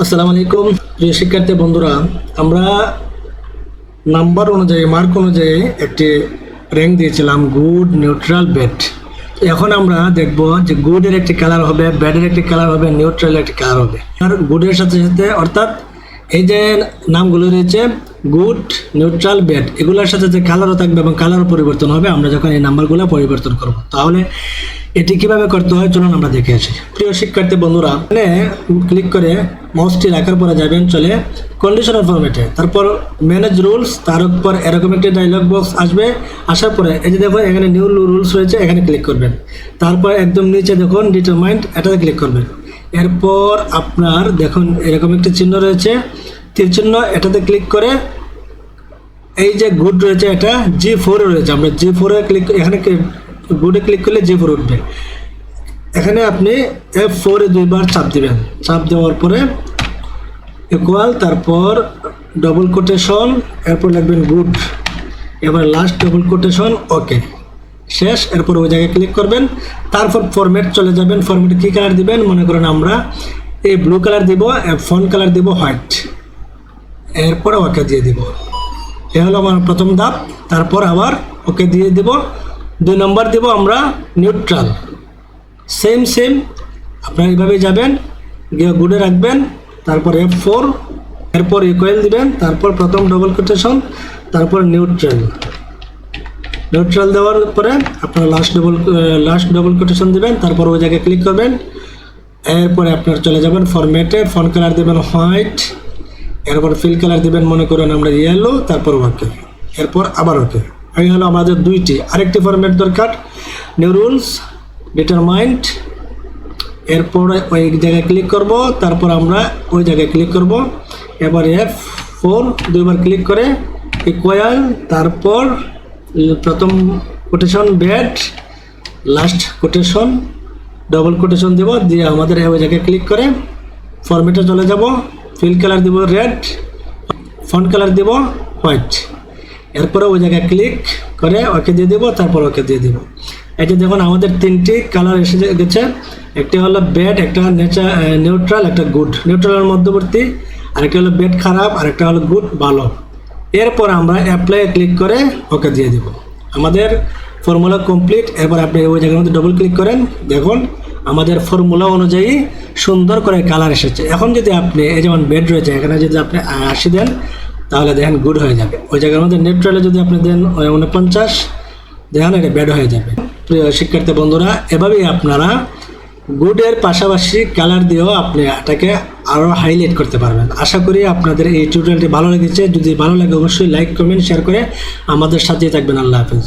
আসসালামু আলাইকুম প্রিয় শিক্ষার্থী বন্ধুরা, আমরা নাম্বার অনুযায়ী মার্ক অনুযায়ী একটি র্যাঙ্ক দিয়েছিলাম গুড, নিউট্রাল, ব্যাড। এখন আমরা দেখব যে গুডের একটি কালার হবে, ব্যাডের একটি কালার হবে, নিউট্রালের একটি কালার হবে। আর গুডের সাথে সাথে অর্থাৎ এই যে নামগুলো রয়েছে গুড, নিউট্রাল, ব্যাড, এগুলোর সাথে যে কালারও থাকবে এবং কালারও পরিবর্তন হবে আমরা যখন এই নাম্বারগুলো পরিবর্তন করব। তাহলে এটি কিভাবে করতে হয় চলুন আমরা দেখে আসি। প্রিয় শিক্ষার্থী বন্ধুরা, এখানে ক্লিক করে মাউসটি রাখার পরে যাবেন চলে কন্ডিশনাল ফরম্যাটে, তারপর ম্যানেজ রুলস, তার উপর এরকম একটি ডায়লগ বক্স আসবে। আসার পরে এই যে দেখুন এখানে নিউ রুলস রয়েছে, এখানে ক্লিক করবেন। তারপর একদম নিচে দেখুন ডিটারমাইন্ড, এটাতে ক্লিক করবেন। এরপর আপনার দেখুন এরকম একটি চিহ্ন রয়েছে, তীর চিহ্ন, এটাতে ক্লিক করে এই যে গুড রয়েছে এটা G4 রয়েছে, আমরা G4 ক্লিক, এখানে গুডে ক্লিক করলে G4 উঠবে। এখানে আপনি F4 দুইবার চাপ দিবেন, চাপ দেওয়ার পরে ইকুয়াল, তারপর ডবল কোটেশন, এরপর লিখবেন গুড, এবার লাস্ট ডবল কোটেশন, ওকে, শেষ। এরপর ওই জায়গায় ক্লিক করবেন, তারপর ফরম্যাট চলে যাবেন। ফরম্যাটে কী কালার দিবেন, মনে করেন আমরা এই ব্লু কালার দিব, ফন্ট কালার দিব হোয়াইট, এরপর ওকে দিয়ে দিব। এ হলো আমার প্রথম ধাপ। তারপর আবার ওকে দিয়ে দিব। 2 নম্বর দিব আমরা নিউট্রাল, সেম আপনারা এইভাবেই যাবেন, গিয়ে গুডে রাখবেন, তারপর F4, এরপর ইকুয়াল দিবেন, তারপর প্রথম ডবল কোটেশন, তারপর নিউট্রাল দেওয়ার পরে আপনার লাস্ট ডবল কোটেশন দিবেন, তারপর ওই জায়গায় ক্লিক করবেন। এরপরে আপনার চলে যাবেন ফরম্যাটে, ফন্ট কালার দেবেন হোয়াইট, এরপর ফিল কালার দিবেন মনে করেন আমরা ইয়েলো, তারপর ওকে, এরপর আবার ওকে। এই হলো আমাদের দুইটি। আরেকটি ফরম্যাট দরকার, নিউ রুলস, ডিটারমাইন্ড, এরপরে ওই জায়গায় ক্লিক করব, তারপর আমরা ওই জায়গায় ক্লিক করব। এবার F4 দুইবার ক্লিক করে ইকুয়াল, তারপর প্রথম কোটেশন ব্যাড, লাস্ট কোটেশন ডবল কোটেশন দেব, দিয়ে আমাদের ওই জায়গায় ক্লিক করে ফরম্যাটে চলে যাব। ফিল কালার দিব রেড, ফন্ট কালার দিব হোয়াইট, এরপরে ওই জায়গায় ক্লিক করে ওকে দিয়ে দেবো, তারপর ওকে দিয়ে দেবো। এটা দেখুন আমাদের 3টি কালার এসে গেছে। একটি হলো ব্যাড, একটা নিউট্রাল, একটা গুড, নিউট্রালের মধ্যবর্তী, আরেকটা হলো ব্যাড খারাপ, আরেকটা হলো গুড ভালো। এরপর আমরা অ্যাপ্লাই ক্লিক করে ওকে দিয়ে দেবো। আমাদের ফর্মুলা কমপ্লিট। এরপর আপনি ওই জায়গার মধ্যে ডবল ক্লিক করেন, দেখুন আমাদের ফর্মুলা অনুযায়ী সুন্দর করে কালার এসেছে। এখন যদি আপনি এই যেমন বেড রয়েছে, এখানে যদি আপনি 80 দেন তাহলে দেখেন গুড হয়ে যাবে। ওই জায়গার মধ্যে নিউট্রালে যদি আপনি দেন 49, দেখেন এটা বেড হয়ে যাবে। প্রিয় শিক্ষার্থী বন্ধুরা, এভাবেই আপনারা গুডের পাশাপাশি কালার দিয়েও আপনি এটাকে আরও হাইলাইট করতে পারবেন। আশা করি আপনাদের এই টিউটোরিয়ালটি ভালো লেগেছে। যদি ভালো লাগে অবশ্যই লাইক, কমেন্ট, শেয়ার করে আমাদের সাথেই থাকবেন। আল্লাহ হাফেজ।